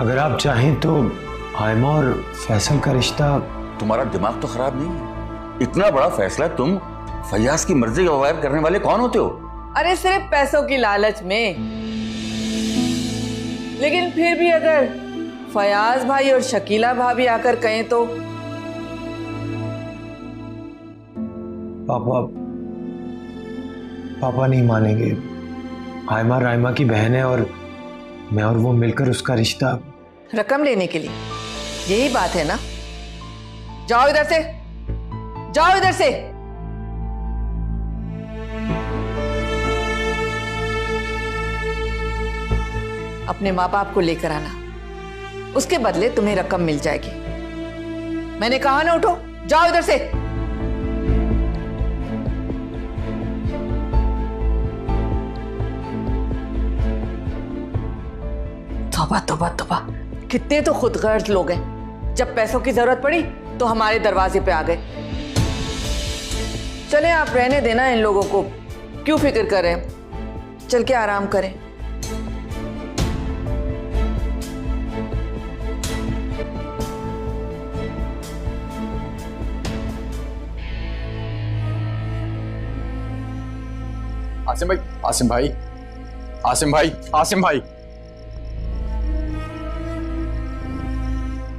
अगर आप चाहें तो आयमा और फैसल का रिश्ता। तुम्हारा दिमाग तो खराब नहीं है? इतना बड़ा फैसला तुम फैयाज की मर्जी का अवैध करने वाले कौन होते हो? अरे सिर्फ पैसों की लालच में। लेकिन फिर भी अगर फयाज भाई और शकीला भाभी आकर कहें तो? पापा नहीं मानेंगे। आयमा रायमा की बहन है और मैं और वो मिलकर उसका रिश्ता। रकम लेने के लिए, यही बात है ना? जाओ इधर से, जाओ इधर से। अपने माँ बाप को लेकर आना, उसके बदले तुम्हें रकम मिल जाएगी। मैंने कहा ना, उठो, जाओ इधर से। तौबा तौबा तौबा, कितने तो खुदगर्ज लोग हैं। जब पैसों की जरूरत पड़ी तो हमारे दरवाजे पे आ गए। चले, आप रहने देना इन लोगों को, क्यों फिक्र कर रहे हैं? चल के आराम करें। आसिम भाई, आसिम भाई, आसिम भाई, आसिम भाई,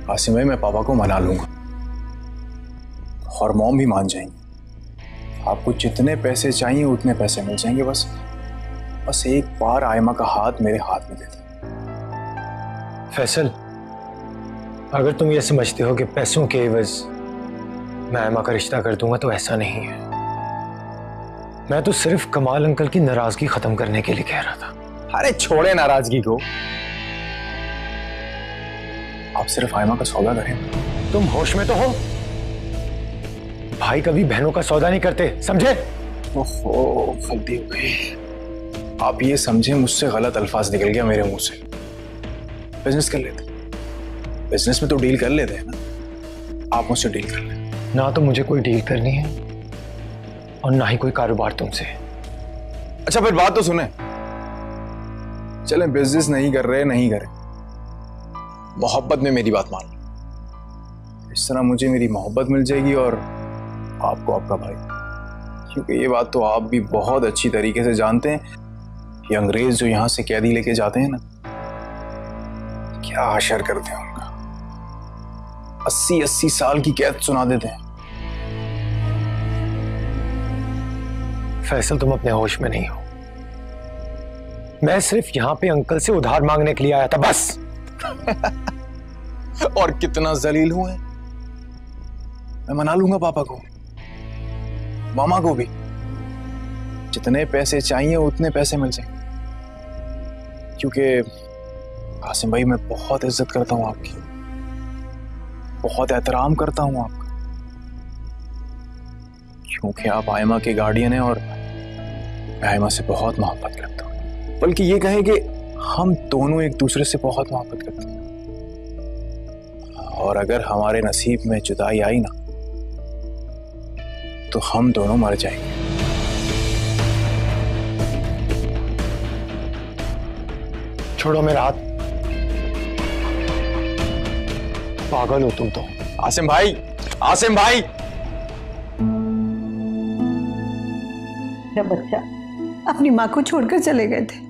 आसिम भाई, मैं पापा को मना लूंगा और मॉम भी मान जाएंगी। आपको जितने पैसे चाहिए उतने पैसे मिल जाएंगे। बस एक बार आयमा का हाथ मेरे हाथ में दे दो। फैसल, अगर तुम ये समझते हो कि पैसों के एवज मैं आयमा का रिश्ता कर दूंगा तो ऐसा नहीं है। मैं तो सिर्फ कमाल अंकल की नाराजगी खत्म करने के लिए कह रहा था। अरे छोड़े नाराजगी को, आप सिर्फ आयमा का सौदा करें। तुम होश में तो हो? भाई कभी बहनों का सौदा नहीं करते, समझे? ओहो, गलती हो गई। आप ये समझे मुझसे गलत अल्फाज निकल गया मेरे मुंह से। बिजनेस कर लेते, बिजनेस में तो डील कर लेते हैं ना। आप मुझसे डील कर लें। ना तो मुझे कोई डील करनी है और ना ही कोई कारोबार तुमसे। अच्छा फिर बात तो सुने। चलें, बिजनेस नहीं कर रहे, नहीं करें, मोहब्बत में मेरी बात मान लो। इस तरह मुझे मेरी मोहब्बत मिल जाएगी और आपको आपका भाई। क्योंकि ये बात तो आप भी बहुत अच्छी तरीके से जानते हैं, ये अंग्रेज जो यहां से कैदी लेके जाते हैं ना, क्या हशर करते हैं उनका। 80-80 साल की कैद सुना देते हैं। फैसल, तुम अपने होश में नहीं हो। मैं सिर्फ यहां पे अंकल से उधार मांगने के लिए आया था, बस। और कितना जलील हुए। मैं मना लूंगा पापा को, मामा को भी। जितने पैसे चाहिए उतने पैसे मिल जाएंगे। क्योंकि आसिम भाई, मैं बहुत इज्जत करता हूं आपकी, बहुत एहतराम करता हूं आपका। क्योंकि आप आयमा के गार्डियन हैं और मैं आयमा से बहुत मोहब्बत करता हूं। बल्कि ये कहें कि हम दोनों एक दूसरे से बहुत मोहब्बत करते हैं। और अगर हमारे नसीब में जुदाई आई ना, तो हम दोनों मर जाएंगे। छोड़ो मेरा हाथ। पागल हो तुम तो। आसिम भाई, आसिम भाई। मेरा बच्चा अपनी माँ को छोड़कर चले गए थे,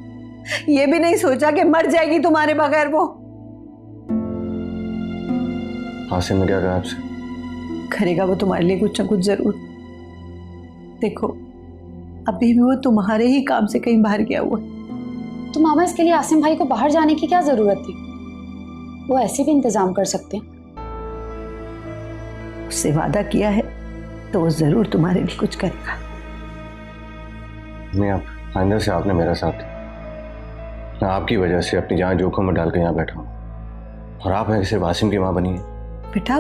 ये भी नहीं सोचा कि मर जाएगी तुम्हारे बगैर वो। आसिम ने क्या कहा आपसे? करेगा वो तुम्हारे लिए कुछ ना कुछ जरूर। देखो, अभी भी वो तुम्हारे ही काम से कहीं बाहर गया हुआ। तो मामा, इसके लिए आसिम भाई को बाहर जाने की क्या जरूरत थी? वो ऐसे भी इंतजाम कर सकते हैं। उससे वादा किया है तो वो जरूर तुम्हारे लिए कुछ करेगा। मैं आप आइंदा से आपने मेरा साथ, मैं आपकी वजह से अपनी जान जोखिम में डालकर यहाँ बैठा हूँ और आप हैं सिर्फ आसिम की माँ बनी है। बेटा,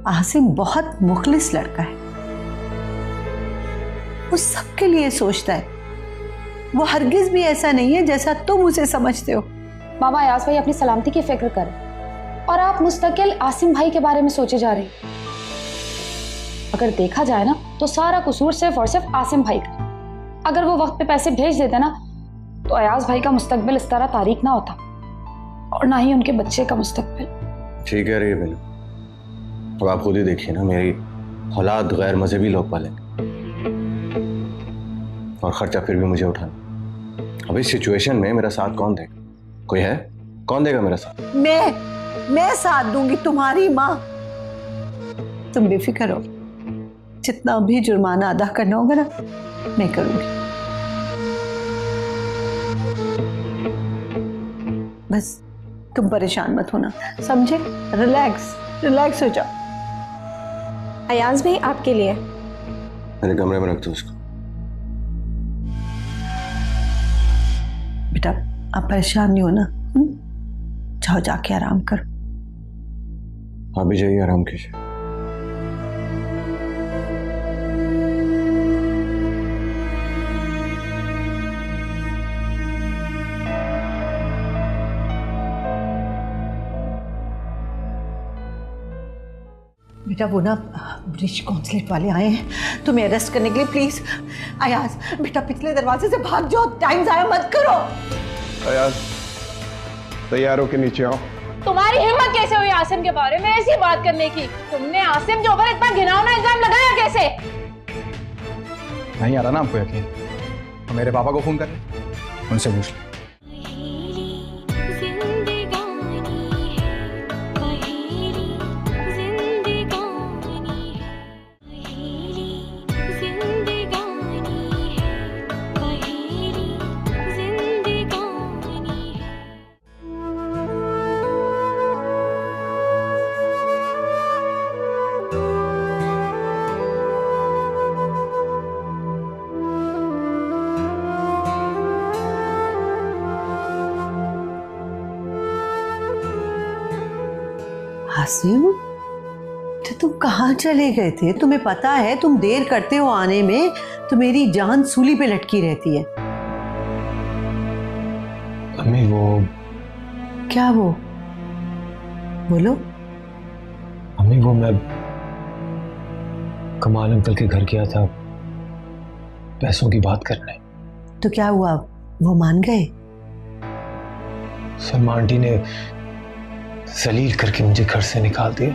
आसिम बहुत मुखलिस लड़का है, वो सबके लिए सोचता है। वो हरगिज भी ऐसा नहीं है जैसा तुम उसे समझते हो। मामा, अयाज भाई अपनी सलामती की फिक्र करें और आप मुस्तकिल आसिम भाई के बारे में सोचे जा रहे हैं। अगर देखा जाए ना तो सारा कसूर सिर्फ और सिर्फ आसिम भाई का। अगर वो वक्त पे पैसे भेज देते ना तो अयाज भाई का मुस्तकबिल इस तरह तारीक ना होता। और ना ही उनके बच्चे का मुस्तकबिल। ठीक है रही बेनू, अब आप खुद ही देखिए ना, मेरी औलाद गैर मजहबी लोग पालेंगे और खर्चा फिर भी मुझे उठाना। अब इस सिचुएशन में मेरा साथ कौन देगा? कोई है? कौन देगा मेरा साथ? मैं साथ दूंगी, तुम्हारी माँ। तुम बेफिक्र हो, जितना भी जुर्माना अदा करना होगा ना मैं करूंगी। बस तुम परेशान मत होना, समझे? रिलैक्स हो जाओ। अयाज भाई आपके लिए। मेरे कमरे में रख दो उसको। बेटा आप परेशान नहीं हो ना? जाओ जाके आराम करो। आप भी जाइए, आराम कीजिए। बेटा वो ना ब्रिज कॉन्सुलेट वाले आए हैं तुम्हें अरेस्ट करने के लिए। प्लीज अयाज बेटा पिछले दरवाजे से भाग जाओ, टाइम जाया मत करो। अयाज तैयार हो के नीचे आओ। तुम्हारी हिम्मत कैसे हुई आसिम के बारे में ऐसी बात करने की? तुमने आसिम के ऊपर इतना घिनौना इल्जाम लगाया कैसे? नहीं आ रहा ना आपको यकीन? तो मेरे पापा को फोन कर, उनसे पूछ ले। आसिम तो तुम कहाँ चले गए थे? तुम्हें पता है तुम देर करते हो आने में तो मेरी जान सूली पे लटकी रहती है। अम्मी वो क्या वो? बोलो। अम्मी वो मैं कमाल अंकल के घर गया था पैसों की बात करने। तो क्या हुआ, वो मान गए? शर्मा आंटी ने जलील करके मुझे घर से निकाल दिया।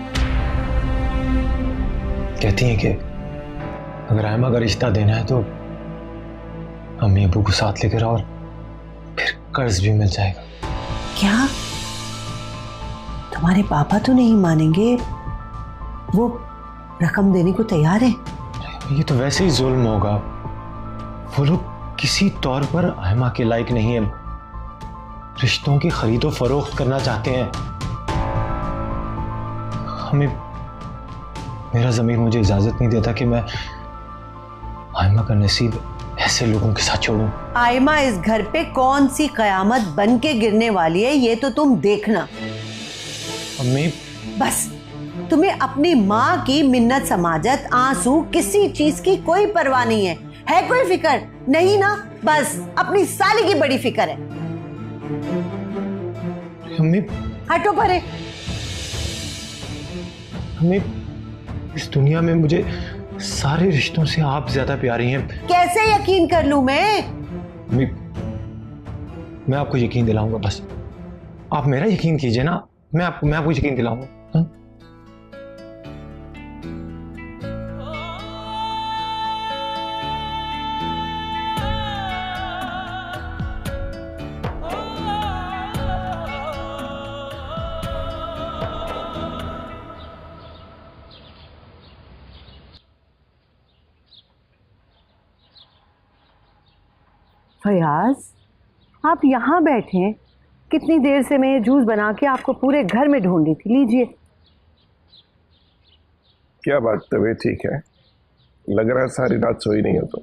कहती हैं कि अगर आयमा का रिश्ता देना है तो अम्मी अबू को साथ लेकर आओ और फिर कर्ज भी मिल जाएगा। क्या तुम्हारे पापा तो नहीं मानेंगे? वो रकम देने को तैयार है? ये तो वैसे ही जुल्म होगा। वो लोग किसी तौर पर आयमा के लायक नहीं है, रिश्तों की खरीदो फरोख्त करना चाहते हैं। हमें मेरा ज़मीर मुझे इजाजत नहीं देता कि मैं आयमा का नसीब ऐसे लोगों के साथ छोड़ूं। आयमा इस घर पे कौन सी कयामत बन के गिरने वाली है ये तो तुम देखना। अम्मी बस तुम्हें अपनी माँ की मिन्नत समाजत आंसू किसी चीज की कोई परवाह नहीं है कोई फिक्र नहीं ना? बस अपनी साली की बड़ी फिक्र है। अम्मी हटो परे। अम्मी इस दुनिया में मुझे सारे रिश्तों से आप ज्यादा प्यारी हैं। कैसे यकीन कर लूं मैं? अम्मी मैं आपको यकीन दिलाऊंगा, बस आप मेरा यकीन कीजिए ना। मैं आपको यकीन दिलाऊंगा। फयाज आप यहाँ बैठे हैं, कितनी देर से मैं ये जूस बना के आपको पूरे घर में ढूंढ रही थी। लीजिए। क्या बात, तबीयत ठीक है? लग रहा है सारी रात सोई नहीं हो तुम।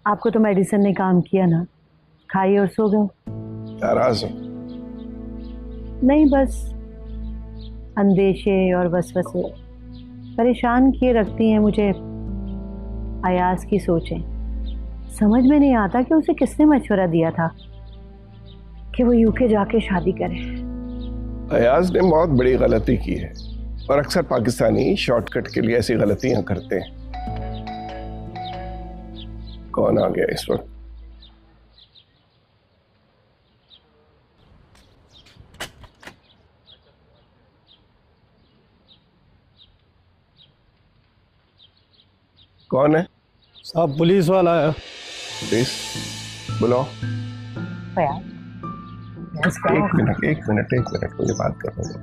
आपको तो मेडिसिन ने काम किया ना, खाइए और सो गए। नाराज हो? नहीं, बस अंदेशे और वसवसे परेशान किए रखती हैं मुझे। अयाज की सोचें समझ में नहीं आता कि उसे किसने मशवरा दिया था कि वो यूके जाके शादी करे। अयाज ने बहुत बड़ी गलती की है और अक्सर पाकिस्तानी शॉर्टकट के लिए ऐसी गलतियां करते हैं। कौन आ गया इस वक्त? कौन है? साहब पुलिस वाला है। पुलिस बुलाओ। एक मिनट मुझे बात करने दो।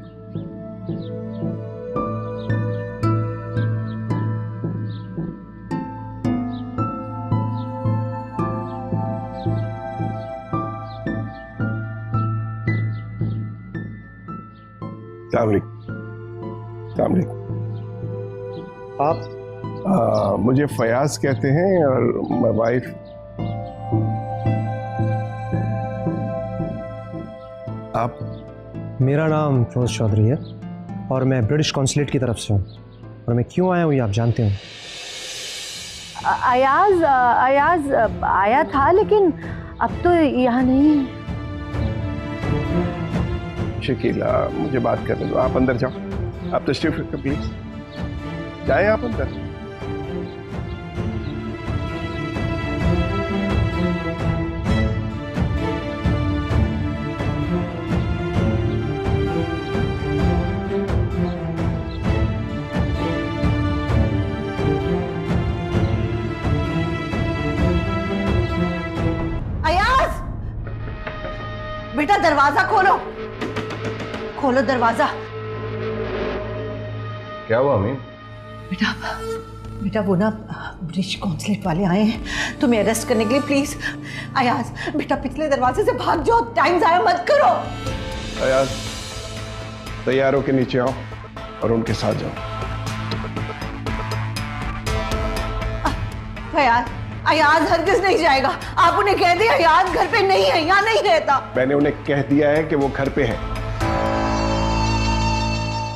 अस्सलाम वालेकुम। आप मुझे फयाज कहते हैं और माय वाइफ आप? मेरा नाम फिरोज चौधरी है और मैं ब्रिटिश कॉन्सुलेट की तरफ से हूँ, और मैं क्यों आया हूँ ये आप जानते हो। अयाज आया था लेकिन अब तो यहाँ नहीं है। शकीला मुझे बात करने दो, आप अंदर जाओ। आप तशरीफ रखें प्लीज, जाए आप अंदर। अयाज, बेटा दरवाजा खोलो, खोलो दरवाजा। क्या हुआ अमीन? बेटा वो ना ब्रिटिश कॉन्सुलेट वाले आए हैं तुम्हें अरेस्ट करने के लिए। प्लीज अयाज बेटा पिछले दरवाजे से भाग जाओ, टाइम जाया मत करो। अयाज तैयार होके नीचे आओ और उनके साथ जाओ। अयाज हरगिज नहीं जाएगा। आप उन्हें कह दिया अयाज घर पे नहीं है, यहाँ नहीं रहता। मैंने उन्हें कह दिया है कि वो घर पे है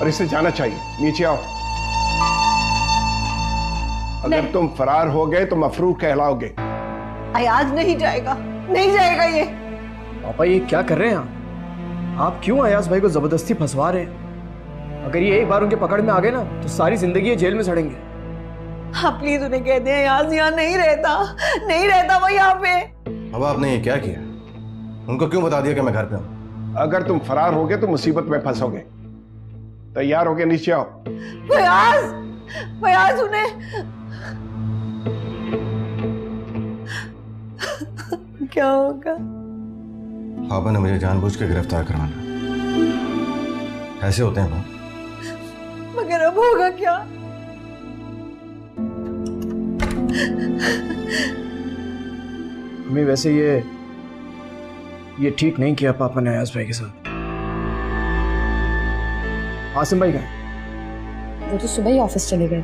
और इसे जाना चाहिए। नीचे आओ। अगर तुम फरार हो गए तो मफरूक कहलाओगे। अयाज नहीं जाएगा, नहीं जाएगा ये। पापा ये क्या कर रहे हैं आप क्यों अयाज भाई को जबरदस्ती फंसवा रहे हैं? अगर ये एक बार उनके पकड़ में आ गए ना तो सारी जिंदगी ये जेल में सड़ेंगे। हाँ प्लीज उन्हें कह दें अयाज यहाँ नहीं रहता, नहीं रहता वो यहाँ पे। अब आपने ये क्या किया? उनको क्यों बता दिया कि मैं घर पे हूँ? अगर तुम फरार होगे तो मुसीबत में फंसोगे। तैयार होके नीचे आओ। फयाज उन्हें क्या होगा? पापा ने मुझे जानबूझ के गिरफ्तार करवाना। ऐसे होते हैं ना। मगर अब होगा क्या? हमें वैसे ये ठीक नहीं किया पापा ने अयाज भाई के साथ। आसिम भाई कहाँ? वो तो सुबह ही ऑफिस चले गए।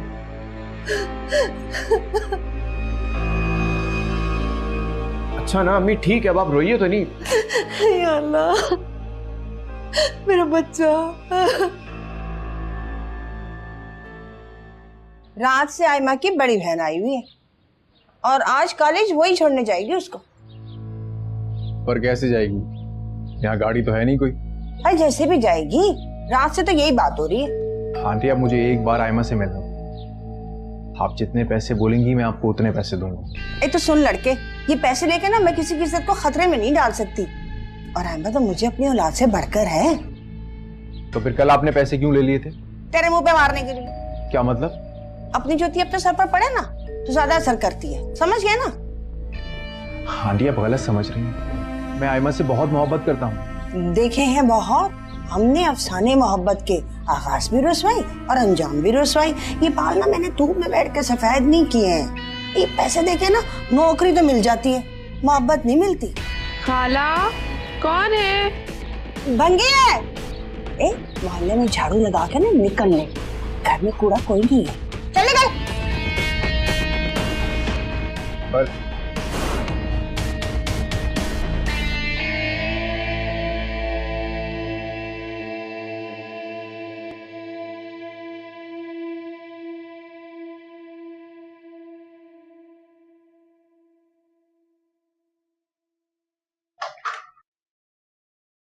अच्छा ना अम्मी ठीक है, अब आप रोइए तो नहीं। या अल्लाह मेरा बच्चा। रात से आयमा की बड़ी बहन आई हुई है और आज कॉलेज वही छोड़ने जाएगी उसको। पर कैसे जाएगी? यहाँ गाड़ी तो है नहीं कोई। अरे जैसे भी जाएगी, रात से तो यही बात हो रही है। आंटी आप मुझे एक बार आयमा से मिलना। आप जितने पैसे बोलेंगी मैं आपको उतने पैसे दूंगा। तो सुन लड़के, ये पैसे लेके ना मैं किसी की इज्जत को खतरे में नहीं डाल सकती, और आयमा तो मुझे अपनी औलाद से बढ़कर है। तो फिर कल आपने पैसे क्यों ले लिए थे? तेरे मुंह पे मारने के लिए। क्या मतलब? अपनी ज्योति अपने सर पर पड़े ना तो ज्यादा असर करती है, समझ गए ना? आंटी आप गलत समझ रही हैं। मैं आयमा से बहुत मोहब्बत करता हूँ। देखे हैं बहुत, हमने अफसाने मोहब्बत के आगाज भी रुसवाई और अंजाम भी रुसवाई। ये बाल ना मैंने धूप में बैठ के सफेद नहीं किए हैं। ये पैसे देके ना नौकरी तो मिल जाती है, मोहब्बत नहीं मिलती। खाला कौन है? भंगी है। ए मोहल्ले में झाड़ू लगा के ना निकलने, घर में कूड़ा कोई नहीं है, चले गए। बस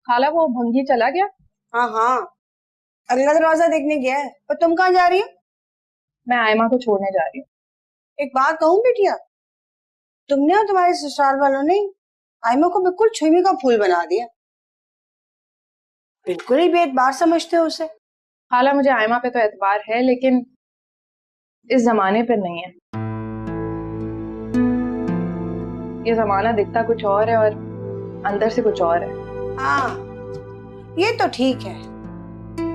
खाला वो भंगी चला गया? हाँ हाँ अगला दरवाजा देखने गया है। और तुम कहाँ जा रही हो? मैं आयमा को छोड़ने जा रही हूँ। एक बात कहूँ बिटिया, तुमने और तुम्हारे ससुराल वालों ने आयमा को बिल्कुल छुई का फूल बना दिया। बिल्कुल ही बेएतबार समझते हो उसे। खाला मुझे आयमा पे तो एतबार है, लेकिन इस जमाने पर नहीं है। ये जमाना दिखता कुछ और है और अंदर से कुछ और है। हाँ ये तो ठीक है,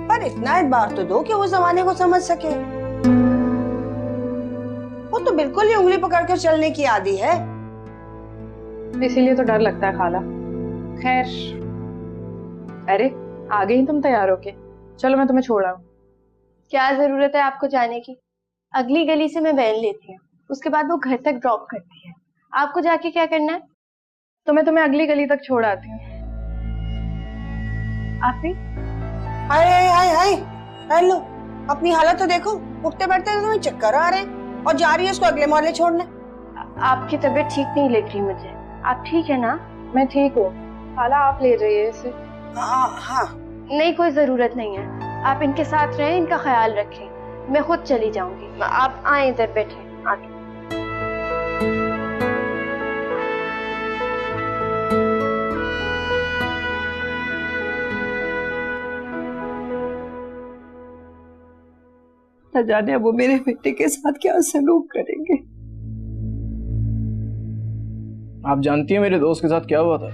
पर इतना एतबार तो दो कि वो जमाने को समझ सके। वो तो बिल्कुल ही उंगली पकड़ कर चलने की आदी है। इसीलिए तो डर लगता है खाला। खैर, अरे आ गई तुम तैयार होके, चलो मैं तुम्हें छोड़ आऊं। क्या जरूरत है आपको जाने की? अगली गली से मैं वैन लेती हूँ, उसके बाद वो घर तक ड्रॉप करती है। आपको जाके क्या करना है? तो मैं तुम्हें अगली गली तक छोड़ आती हूँ। आप भी? हाय हाय हाय हाय, लो अपनी हालत तो देखो, उठते बैठते तो तुम्हें चक्कर आ रहे हैं और जा रही है उसको अगले मोहल्ले छोड़ने। आपकी तबीयत ठीक नहीं लग रही मुझे। आप ठीक है ना? मैं ठीक हूँ खाला, आप ले जाइए इसे। हाँ हाँ। नहीं, कोई जरूरत नहीं है, आप इनके साथ रहें, इनका ख्याल रखें, मैं खुद चली जाऊंगी। आप आए इधर बैठे आके। न जाने वो मेरे बेटे के साथ क्या सलूक करेंगे। आप जानती हैं मेरे दोस्त के साथ क्या हुआ था?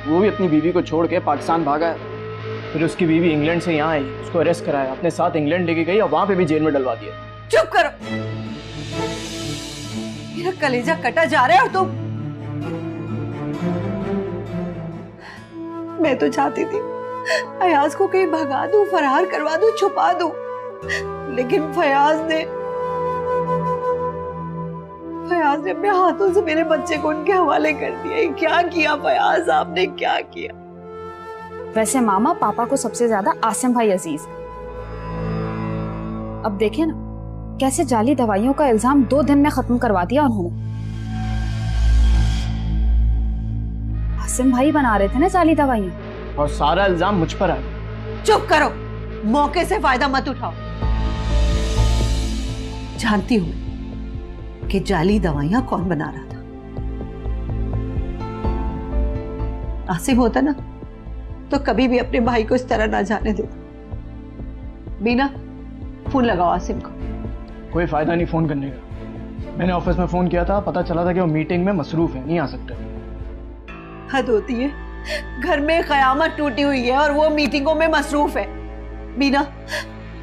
वो भी अपनी बीवी को छोड़ के पाकिस्तान भागा है, फिर उसकी बीवी इंग्लैंड से यहाँ आई, उसको अरेस्ट कराया, अपने साथ इंग्लैंड लेके गई और वहां पे भी जेल में डलवा दिया। चुप करो, मेरा कलेजा कटा जा रहा है। और तुम? मैं तो चाहती थी अयाज को कहीं भगा दूं, फरार करवा दूं, छुपा दूं, लेकिन फयाज ने अपने हाथों से मेरे बच्चे को उनके हवाले कर दिया। क्या किया फयाज, आपने क्या किया? वैसे मामा, पापा को सबसे ज्यादा आसिम भाई अजीज। अब देखे ना कैसे जाली दवाइयों का इल्जाम 2 दिन में खत्म करवा दिया उन्होंने। आसिम भाई बना रहे थे ना जाली दवाइयां, और सारा इल्जाम मुझ पर आया। चुप करो, मौके से फायदा मत उठाओ। जानती हूँ कि जाली दवाइयां कौन बना रहा था। आसिम होता ना तो कभी भी अपने भाई को इस तरह ना जाने देता। बीना, फोन लगाओ आसिम को। कोई फायदा नहीं फोन करने का। मैंने ऑफिस में फोन किया था, पता चला था कि वो मीटिंग में मसरूफ है, नहीं आ सकते। हद होती है, घर में कयामत टूटी हुई है और वो मीटिंगों में मसरूफ है। बीना,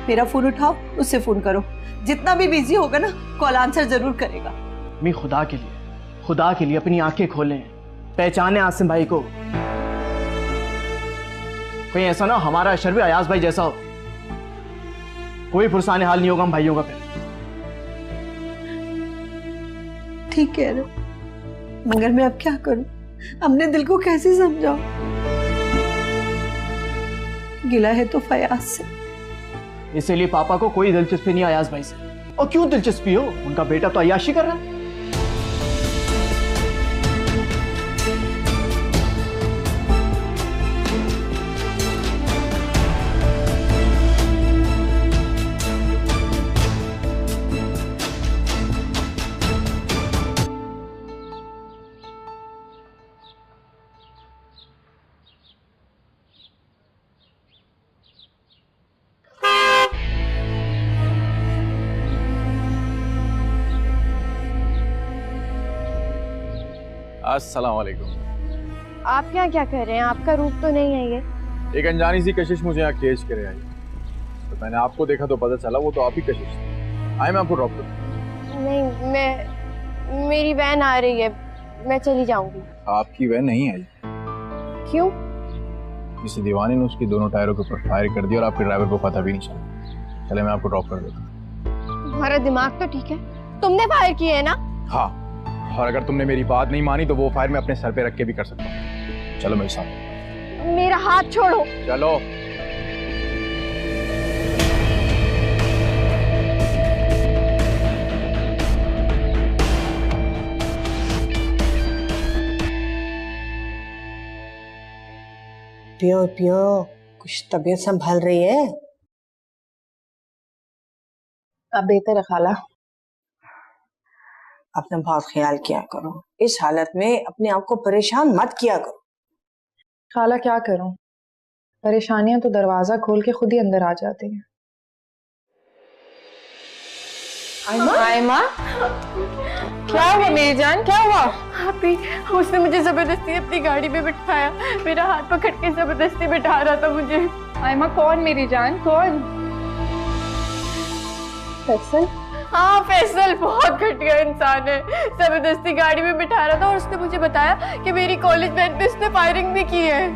मेरा फोन उठाओ, उससे फोन करो। जितना भी बिजी होगा ना, कॉल आंसर जरूर करेगा। मैं खुदा के लिए अपनी आंखें खोलें, पहचाने आसिम भाई को। कोई ऐसा ना हमारा अशर भी अयाज भाई जैसा हो। कोई फुरसाने हाल नहीं होगा हम भाइयों का। फिर ठीक कह रहे हो, मगर मैं अब क्या करूं? अपने दिल को कैसे समझाऊं? गिला है तो फयाज से। इसीलिए पापा को कोई दिलचस्पी नहीं अयाज भाई से। और क्यों दिलचस्पी हो, उनका बेटा तो अय्याशी कर रहा है। अस्सलाम वालेकुम। आप यहाँ क्या कर रहे हैं? आपका रूप तो नहीं है ये। एक अनजानी सी कशिश मुझे यहाँ खींच कर आई, तो मैंने आपको देखा तो पता चला वो तो आप ही कशिश थी। आए मैं आपको ड्रॉप करूँ? नहीं, मेरी वैन आ रही है, मैं चली जाऊंगी। आपकी वैन नहीं आई। क्यों? किसी दीवाने ने उसकी दोनों टायरों के ऊपर फायर कर दिया और आपके ड्राइवर को पता भी नहीं चला। चले मैं आपको ड्रॉप कर देता हूँ। तुम्हारा दिमाग तो ठीक है? तुमने फायर किए है ना? हाँ, और अगर तुमने मेरी बात नहीं मानी तो वो फायर मैं अपने सर पे रख के भी कर सकता हूँ। चलो मेरे साथ। मेरा हाथ छोड़ो। चलो। पियो पियो, कुछ तबीयत संभल रही है? अब बेहतर है खाला। अपना बहुत ख्याल किया करो, इस हालत में अपने आप को परेशान मत किया करो। खाला क्या करूं, परेशानियां तो दरवाजा खोल के खुद ही अंदर आ जाती हैं। आयमा, क्या हुआ मेरी जान, क्या हुआ? अभी उसने मुझे जबरदस्ती अपनी गाड़ी में बिठाया, मेरा हाथ पकड़ के जबरदस्ती बिठा रहा था मुझे। आयमा कौन मेरी जान, कौन? फैसल? हाँ फैसल बहुत घटिया इंसान है, जबरदस्ती गाड़ी में बिठा रहा था और उसने मुझे बताया कि मेरी कॉलेज वैन पे उसने फायरिंग भी की है।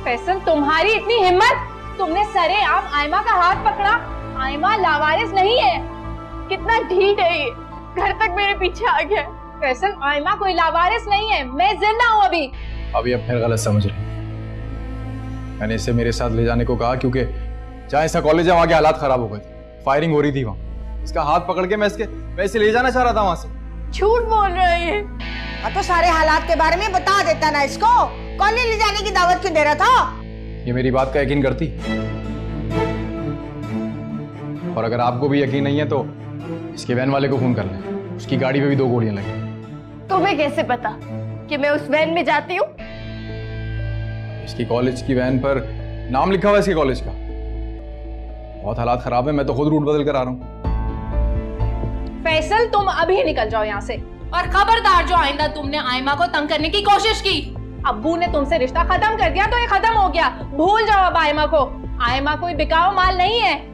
फैसल तुम्हारी इतनी हिम्मत, तुमने सरेआम आयमा का हाथ पकड़ा। आयमा लावारिस नहीं है। कितना ढीठ है ये, घर तक मेरे पीछे आ गया। फैसल आयमा कोई लावारिस नहीं है, मैं जिंदा हूँ अभी। अभी अब फिर गलत समझ रहे। मैंने इसे मेरे साथ ले जाने को कहा क्योंकि जहाँ इसका कॉलेज है वहाँ के हालात खराब हो गए थे, फायरिंग हो रही थी वहाँ। इसका हाथ पकड़ के मैं इसे ले जाना चाह रहा था वहाँ से। झूठ बोल रहा है ये। तो सारे हालात के बारे में बता देता ना इसको, कॉलेज ले जाने की दावत क्यों दे रहा था? ये मेरी बात का यकीन करती, और अगर आपको भी यकीन नहीं है तो इसके वैन वाले को फोन कर लें, उसकी गाड़ी पे भी 2 गोलियां लगी। तुम्हें कैसे पता कि मैं उस वैन में जाती हूँ? इसकी कॉलेज की वैन पर नाम लिखा हुआ है इसके कॉलेज का। बहुत हालात खराब है, मैं तो खुद रूट बदल कर आ रहा हूँ। फैसल तुम अभी निकल जाओ यहाँ से, और खबरदार जो आइंदा तुमने आयमा को तंग करने की कोशिश की। अब्बू ने तुमसे रिश्ता खत्म कर दिया तो ये खत्म हो गया, भूल जाओ अब आयमा को। आयमा कोई बिकाऊ माल नहीं है।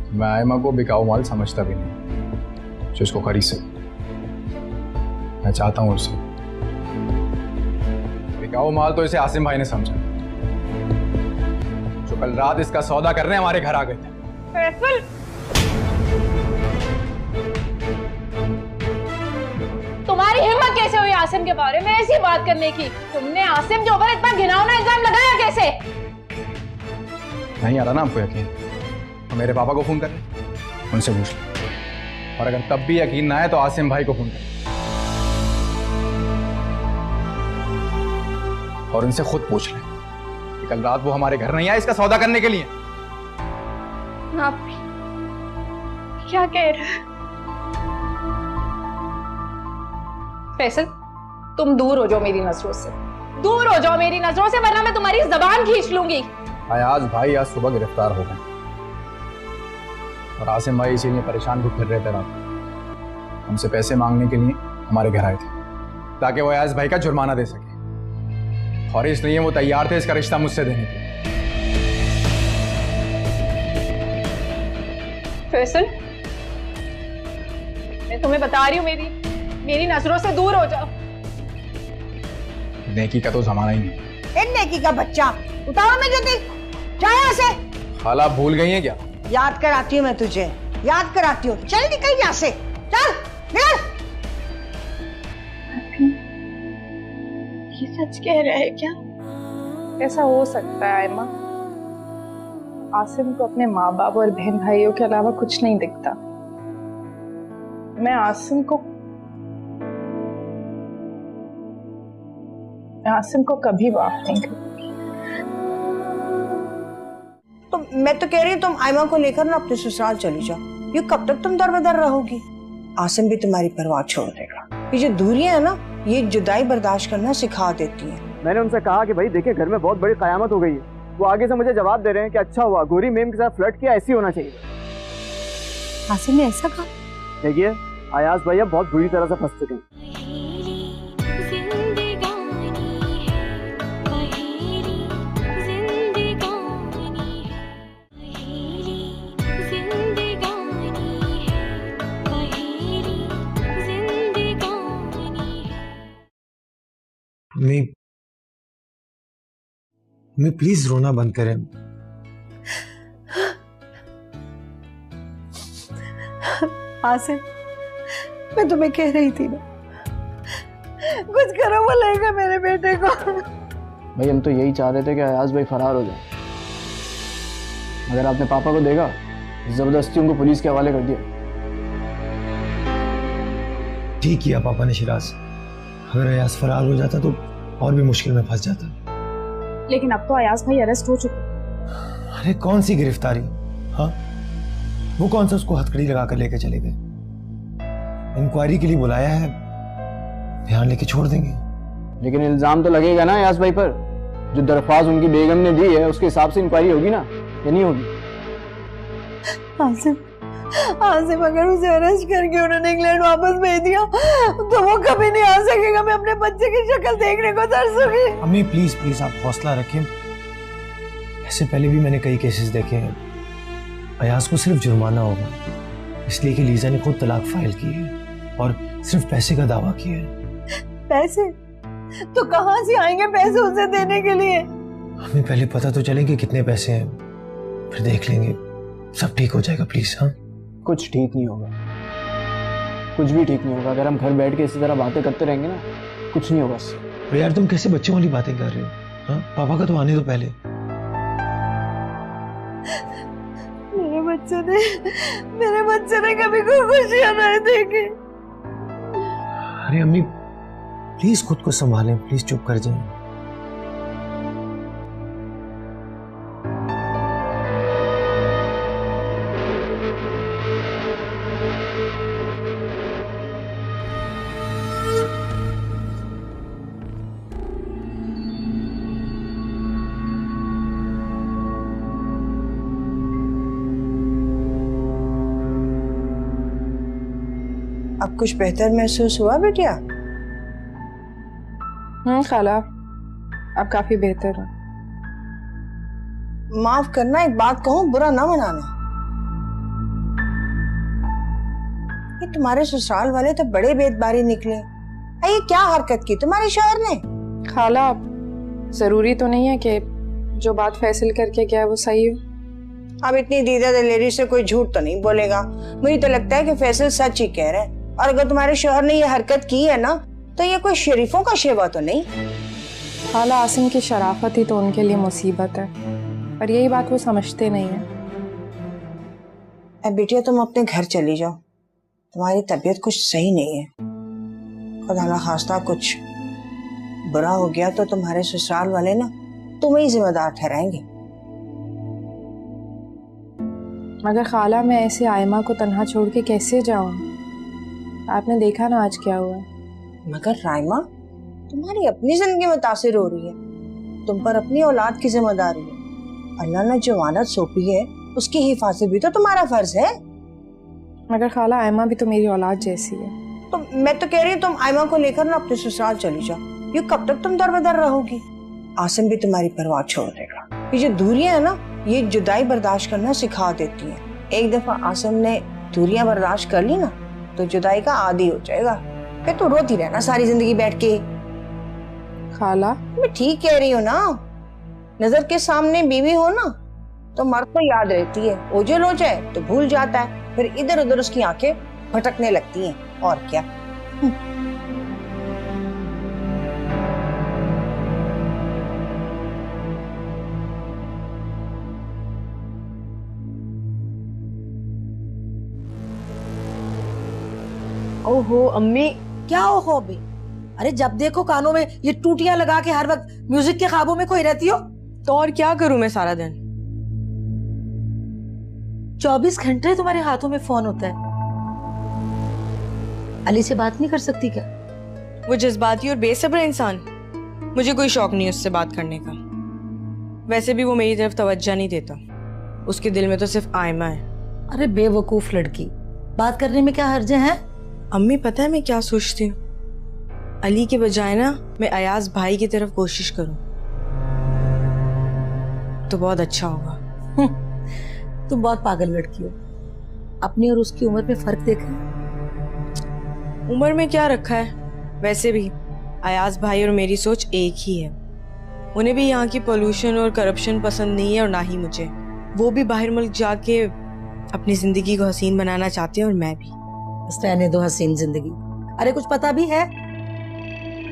मैं आयमा को बिकाऊ माल समझता भी नहीं, जो इसको खरीद सके। मैं चाहता हूँ उसे बिकाऊ माल तो इसे आसिम भाई ने समझा, जो कल रात इसका सौदा करने हमारे घर आ गए थे। फैसल तुम्हारी हिम्मत कैसे हुई आसिम के बारे में ऐसी बात करने की? तुमने आसिम के ऊपर इतना घिनौना इल्जाम लगाया कैसे? नहीं आ रहा ना आपको यकीन, तो मेरे पापा को फोन कर, उनसे पूछ लो। और अगर तब भी यकीन ना आए तो आसिम भाई को फोन कर और उनसे खुद पूछ लें कि कल रात वो हमारे घर नहीं आए इसका सौदा करने के लिए। आप क्या कह रहे हैं? फैसल तुम दूर हो जाओ मेरी नजरों से, दूर हो जाओ मेरी नजरों से, वरना मैं तुम्हारी जबान खींच लूंगी। अयाज भाई आज सुबह गिरफ्तार हो गए और आसिम भाई इसीलिए परेशान भी फिर रहे थे रात। हमसे पैसे मांगने के लिए हमारे घर आए थे ताकि वो अयाज भाई का जुर्माना दे सके, और इसलिए वो तैयार थे इसका रिश्ता मुझसे देने के लिए। फैसल मैं तुम्हें बता रही हूँ, मेरी नजरों से दूर हो जाओ। नेकी का तो जमाना ही नहीं। नेकी का बच्चा उतारो मैं ज्योति, जा यहाँ से। खाला भूल गई हैं क्या? याद कराती हूँ मैं तुझे, याद कराती हूँ। चल निकल यहाँ से, चल निकल। ये सच कह रहा है क्या? ऐसा हो सकता है आयमा, आसिम को अपने माँ बाप और बहन भाइयों के अलावा कुछ नहीं दिखता। मैं आसिम को कभी माफ नहीं करूंगी। तो मैं तो कह रही हूँ तुम आयमा को लेकर ना अपने ससुराल चली जाओ। ये कब तक तुम दर बदर रहोगी? आसिम भी तुम्हारी परवाह छोड़ देगा। ये जो दूरियां है ना, ये जुदाई बर्दाश्त करना सिखा देती है। मैंने उनसे कहा कि भाई देखिए घर में बहुत बड़ी कयामत हो गई है। वो आगे से मुझे जवाब दे रहे हैं कि अच्छा हुआ गोरी मेम के साथ फ्लर्ट किया, ऐसी होना चाहिए। आसिम ने ऐसा कहा? देखिए अयाज भैया बहुत बुरी तरह से फंस चुके हैं। मैं प्लीज रोना बंद करें। आसिम मैं तुम्हें कह रही थी ना, कुछ करो बोलेगा मेरे बेटे को। भाई हम तो यही चाह रहे थे कि अयाज भाई फरार हो जाए। अगर आपने पापा को देखा, जबरदस्ती उनको पुलिस के हवाले कर दिया। ठीक किया पापा ने शिराज, अगर अयाज फरार हो जाता तो और भी मुश्किल में फंस जाता। लेकिन अब तो अयाज भाई अरेस्ट हो चुके। अरे कौन सी गिरफ्तारी? हाँ, वो कौन सा उसको हथकड़ी लगा कर लेके चले गए? इंक्वायरी के लिए बुलाया है, ध्यान लेके छोड़ देंगे। लेकिन इल्जाम तो लगेगा ना अयाज भाई पर। जो दरख्वास्त उनकी बेगम ने दी है उसके हिसाब से इंक्वायरी होगी ना, या नहीं होगी? आसिम आसिम अगर उसे अरेस्ट करके उन्होंने इंग्लैंड वापस भेज दिया तो वो कभी नहीं आ सकेगा। मैं अपने बच्चे की शक्ल देखने को तरसूंगी। अम्मी प्लीज प्लीज आप हौसला रखें। ऐसे पहले भी मैंने कई केसेस देखे हैं। अयाज को सिर्फ जुर्माना होगा, इसलिए कि लीजा ने खुद तलाक फाइल की है और सिर्फ पैसे का दावा किया है। पैसे? तो कहाँ से आएंगे पैसे उसे देने के लिए? हमें पहले पता तो चले कि कितने पैसे हैं, फिर देख लेंगे। सब ठीक हो जाएगा प्लीज। हाँ, कुछ ठीक नहीं होगा, कुछ भी ठीक नहीं होगा। अगर हम घर बैठ के इसी तरह बातें करते रहेंगे ना, कुछ नहीं होगा। अरे यार तुम कैसे बच्चों वाली बातें कर रहे हो? हाँ, पापा का तो आने दो पहले। मेरे बच्चे ने कभी कोई खुशियां नहीं देखी। अरे अम्मी प्लीज खुद को संभालें, प्लीज चुप कर जाएं। अब कुछ बेहतर महसूस हुआ बेटिया? खाला अब काफी बेहतर है। माफ करना, एक बात कहूं, बुरा ना मनाना। ये तुम्हारे ससुराल वाले तो बड़े बेदबारी निकले। ये क्या हरकत की तुम्हारे शौहर ने? खाला जरूरी तो नहीं है कि जो बात फैसल करके क्या है वो सही हो। अब इतनी दीदा दिलेरी से कोई झूठ तो नहीं बोलेगा। मुझे तो लगता है कि फैसल सच ही कह रहे हैं। और अगर तुम्हारे शौहर ने ये हरकत की है ना, तो ये कोई शरीफों का शेवा तो नहीं। खाला आसिम की शराफत ही तो उनके लिए मुसीबत है, पर यही बात वो समझते नहीं है। अब बेटिया तुम अपने घर चली जाओ, तुम्हारी तबीयत कुछ सही नहीं है। खुदा ना खास्ता कुछ बुरा हो गया तो तुम्हारे ससुराल वाले ना तुम्हें ही जिम्मेदार ठहराएंगे। मगर खाला मैं ऐसे आयमा को तन्हा छोड़ के कैसे जाऊं? आपने देखा ना आज क्या हुआ। मगर राइमा तुम्हारी अपनी जिंदगी मुतासिर हो रही है, तुम पर अपनी औलाद की जिम्मेदारी है। अल्लाह ने जो अमानत सौंपी है उसकी हिफाजत भी तो तुम्हारा फर्ज है। मगर खाला आयमा भी तो मेरी औलाद जैसी है। तो मैं तो कह रही हूँ तुम आयमा को लेकर ना अपने ससुराल चली जाओ। ये कब तक तुम दर बदर रहोगी? आसिम भी तुम्हारी परवाह छोड़ देगा। ये जो दूरियां है ना, ये जुदाई बर्दाश्त करना सिखा देती है। एक दफा आसिम ने दूरियां बर्दाश्त कर ली ना तो जुदाई का आदी हो जाएगा। फिर तो रोती रहना सारी जिंदगी बैठ के। खाला मैं ठीक कह रही हूँ ना, नजर के सामने बीवी हो ना तो मर्द को याद रहती है, ओझल हो जाए तो भूल जाता है, फिर इधर उधर उसकी आंखें भटकने लगती हैं। और क्या। ओहो अम्मी, क्या ओहो अम्मी? अरे जब देखो कानों में ये टूटियां लगा के हर वक्त म्यूजिक के ख्वाबों में खोई रहती हो। तो और क्या करूं मैं सारा दिन? 24 घंटे तुम्हारे हाथों में फोन होता है। अली से बात नहीं कर सकती क्या? वो जज्बाती और बेसब्र इंसान, मुझे कोई शौक नहीं उससे बात करने का। वैसे भी वो मेरी तरफ तवज्जो नहीं देता, उसके दिल में तो सिर्फ आयमा है। अरे बेवकूफ लड़की, बात करने में क्या हर्ज है? अम्मी पता है मैं क्या सोचती हूँ? अली के बजाय ना मैं अयाज भाई की तरफ कोशिश करूं तो बहुत अच्छा होगा। तुम बहुत पागल लड़की हो। अपनी और उसकी उम्र में फर्क देखा? उम्र में क्या रखा है? वैसे भी अयाज भाई और मेरी सोच एक ही है। उन्हें भी यहाँ की पोल्यूशन और करप्शन पसंद नहीं है और ना ही मुझे। वो भी बाहर मुल्क जाके अपनी जिंदगी को हसीन बनाना चाहते हैं और मैं भी। बस रहने दो हसीन जिंदगी। अरे कुछ पता भी है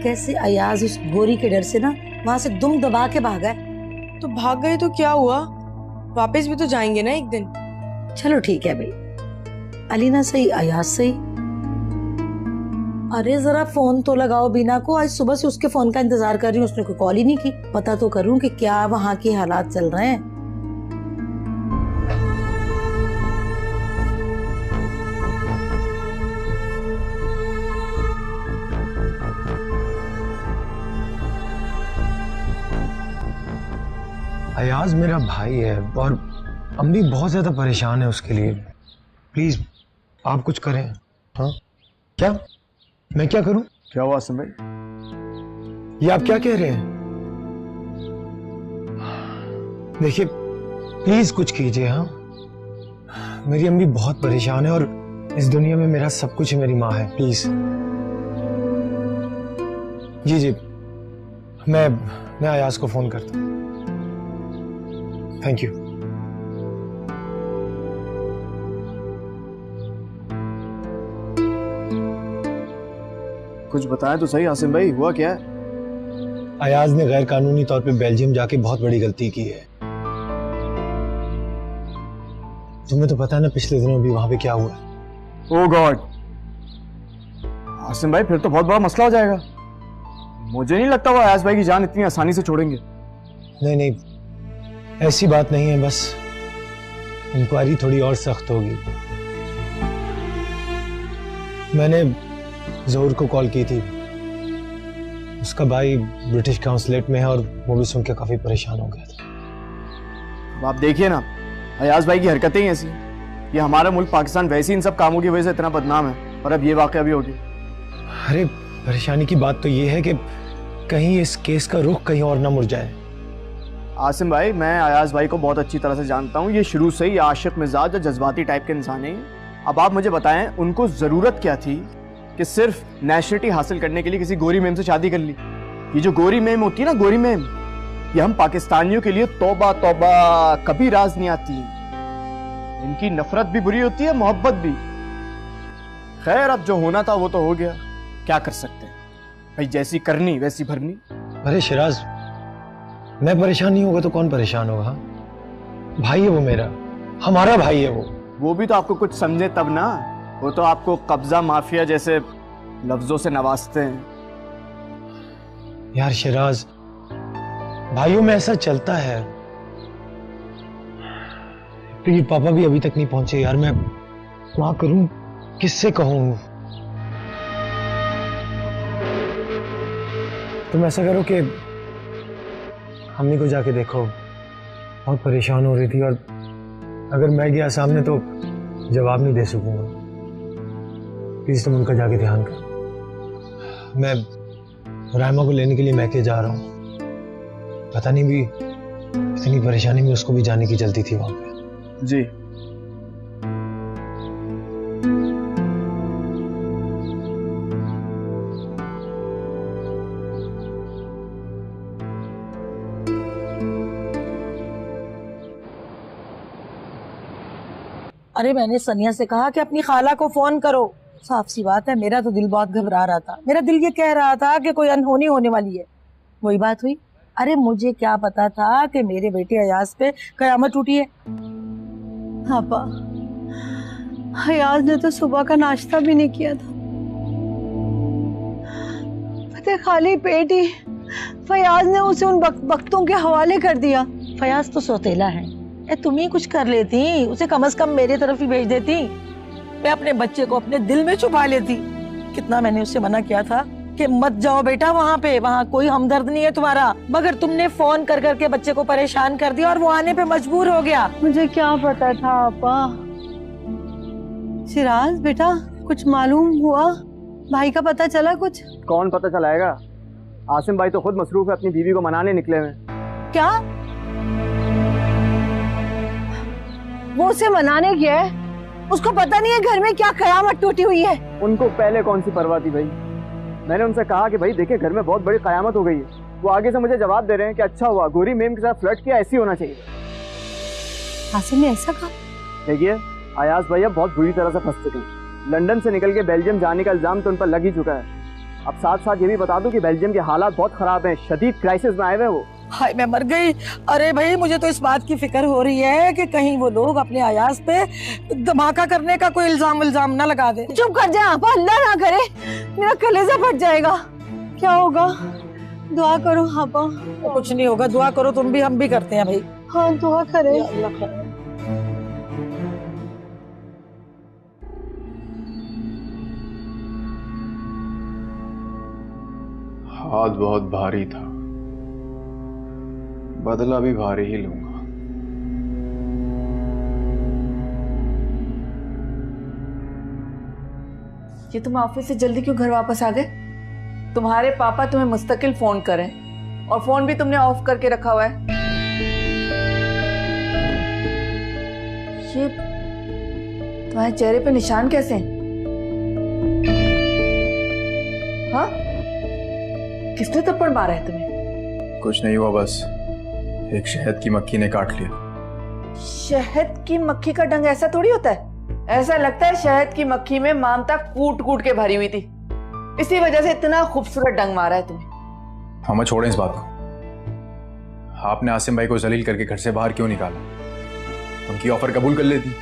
कैसे अयाज उस गोरी के डर से ना वहां से दुम दबा के भागा है? तो भाग गए तो क्या हुआ, वापस भी तो जाएंगे ना एक दिन। चलो ठीक है भाई, अली ना सही अयाज सही। अरे जरा फोन तो लगाओ बीना को, आज सुबह से उसके फोन का इंतजार कर रही हूँ, उसने कोई कॉल ही नहीं की। पता तो करूँ कि क्या वहाँ के हालात चल रहे हैं। अयाज मेरा भाई है और अम्मी बहुत ज्यादा परेशान है उसके लिए। प्लीज आप कुछ करें। हाँ क्या? मैं क्या करूं? क्या हुआ आसिम भाई? ये आप क्या कह रहे हैं? देखिए प्लीज कुछ कीजिए। हाँ मेरी अम्मी बहुत परेशान है और इस दुनिया में मेरा सब कुछ मेरी माँ है। प्लीज। जी जी मैं अयाज को फोन करता हूँ। Thank you. कुछ बताएं तो सही आसिम भाई, हुआ क्या है? अयाज ने गैर कानूनी तौर पे बेल्जियम जाके बहुत बड़ी गलती की है। तुम्हें तो पता है ना पिछले दिनों भी वहां पे क्या हुआ। ओह गॉड आसिम भाई, फिर तो बहुत बड़ा मसला हो जाएगा। मुझे नहीं लगता वो अयाज भाई की जान इतनी आसानी से छोड़ेंगे। नहीं नहीं ऐसी बात नहीं है, बस इंक्वायरी थोड़ी और सख्त होगी। मैंने ज़ोहर को कॉल की थी, उसका भाई ब्रिटिश काउंसलेट में है और वो भी सुन के काफी परेशान हो गया था। अब आप देखिए ना, अयाज भाई की हरकतें ही ऐसी। ये हमारा मुल्क पाकिस्तान वैसे इन सब कामों की वजह से इतना बदनाम है और अब ये वाकया भी हो गया। अरे परेशानी की बात तो ये है कि कहीं इस केस का रुख कहीं और ना मुड़ जाए। आसिम भाई, मैं अयाज भाई को बहुत अच्छी तरह से जानता हूँ। ये शुरू से ही आशिक मिजाज और जज्बाती टाइप के इंसान है। अब आप मुझे बताएं, उनको जरूरत क्या थी कि सिर्फ नेशनलिटी हासिल करने के लिए किसी गोरी मेम से शादी कर ली? ये जो गोरी मेम होती है ना, गोरी मेम, ये हम पाकिस्तानियों के लिए तौबा तौबा, कभी राज नहीं आती। इनकी नफरत भी बुरी होती है, मोहब्बत भी। खैर, अब जो होना था वो तो हो गया, क्या कर सकते हैं भाई, जैसी करनी वैसी भरनी। अरे शिराज, मैं परेशान नहीं होगा तो कौन परेशान होगा? भाई है वो मेरा, हमारा भाई है वो भी तो आपको कुछ समझे तब ना। वो तो आपको कब्जा माफिया जैसे लफ्जों से नवाजते हैं। यार शिराज, भाइयों में ऐसा चलता है। तो पापा भी अभी तक नहीं पहुंचे यार, मैं क्या करूं, किससे कहूं? तुम ऐसा करो कि अम्मी को जाके देखो, बहुत परेशान हो रही थी और अगर मैं गया सामने तो जवाब नहीं दे सकूंगा। प्लीज तुम उनका जाके ध्यान करो। मैं रायमा को लेने के लिए मैके जा रहा हूँ। पता नहीं भी इतनी परेशानी में उसको भी जाने की जल्दी थी वहां पे। जी अरे मैंने सनिया से कहा कि अपनी खाला को फोन करो। साफ सी बात है, मेरा तो दिल बहुत घबरा रहा था। मेरा दिल ये कह रहा था कि कोई अनहोनी होने वाली है। वही बात हुई। अरे मुझे क्या पता था कि मेरे बेटे अयाज पे कयामत टूटी है। पापा, अयाज ने तो सुबह का नाश्ता भी नहीं किया था। पता खाली पेट ही फयाज ने उसे उन वक्तों के हवाले कर दिया। फयाज तो सौतेला है, तुम ही कुछ कर लेती, उसे कम से कम मेरी तरफ ही भेज देती। मैं अपने बच्चे को अपने दिल में छुपा लेती। कितना मैंने उससे मना किया था कि मत जाओ बेटा वहाँ पे, वहाँ कोई हमदर्द नहीं है तुम्हारा, मगर तुमने फोन कर करके बच्चे को परेशान कर दिया और वो आने पे मजबूर हो गया। मुझे क्या पता था आपा। सिराज बेटा, कुछ मालूम हुआ? भाई का पता चला कुछ? कौन पता चलाएगा, आसिम भाई तो खुद मसरूफ है अपनी बीवी को मनाने निकले हुए। क्या वो उसे मनाने गया है? उसको पता नहीं है घर में क्या कयामत टूटी हुई है? उनको पहले कौन सी परवाह थी भाई। मैंने उनसे कहा कि भाई देखिए घर में बहुत बड़ी कयामत हो गई है। वो आगे से मुझे जवाब दे रहे हैं कि अच्छा हुआ गोरी मेम के साथ फ्लर्ट किया, ऐसी होना चाहिए। आसिम ने ऐसा कहा? देखिए अयाज भाई अब बहुत बुरी तरह से फंस चुके हैं। लंदन से निकल के बेल्जियम जाने का इल्जाम तो उन पर लग ही चुका है। अब साथ साथ ये भी बता दूं कि बेल्जियम के हालात बहुत खराब हैं, शदीद क्राइसिस में आए हुए वो। हाय मैं मर गई। अरे भाई मुझे तो इस बात की फिक्र हो रही है कि कहीं वो लोग अपने अयाज पे धमाका करने का कोई इल्जाम ना लगा दे। चुप कर जा आपा, अल्लाह ना करे, मेरा कलेजा फट जाएगा। क्या होगा? दुआ करो आपा। तो कुछ नहीं होगा, दुआ करो तुम भी, हम भी करते हैं भाई। हाँ दुआ करे। हाथ बहुत भारी था, बदला भी भारी ही लूंगा। ये तुम ऑफिस से जल्दी क्यों घर वापस आ गए? तुम्हारे पापा तुम्हें मुस्तकिल फोन करें और फोन भी तुमने ऑफ करके रखा हुआ है। ये तुम्हारे चेहरे पे निशान कैसे हैं? हाँ, किसने थप्पड़ मारा है तुम्हें? कुछ नहीं हुआ, बस एक शहद की मक्खी ने काट लिया। शहद की मक्खी का डंग ऐसा थोड़ी होता है। ऐसा लगता है शहद की मक्खी में मामता कूट कूट के भरी हुई थी, इसी वजह से इतना खूबसूरत डंग मारा है तुम्हें। हम छोड़ें इस बात को। आपने आसिम भाई को जलील करके घर से बाहर क्यों निकाला? उनकी ऑफर कबूल कर लेती।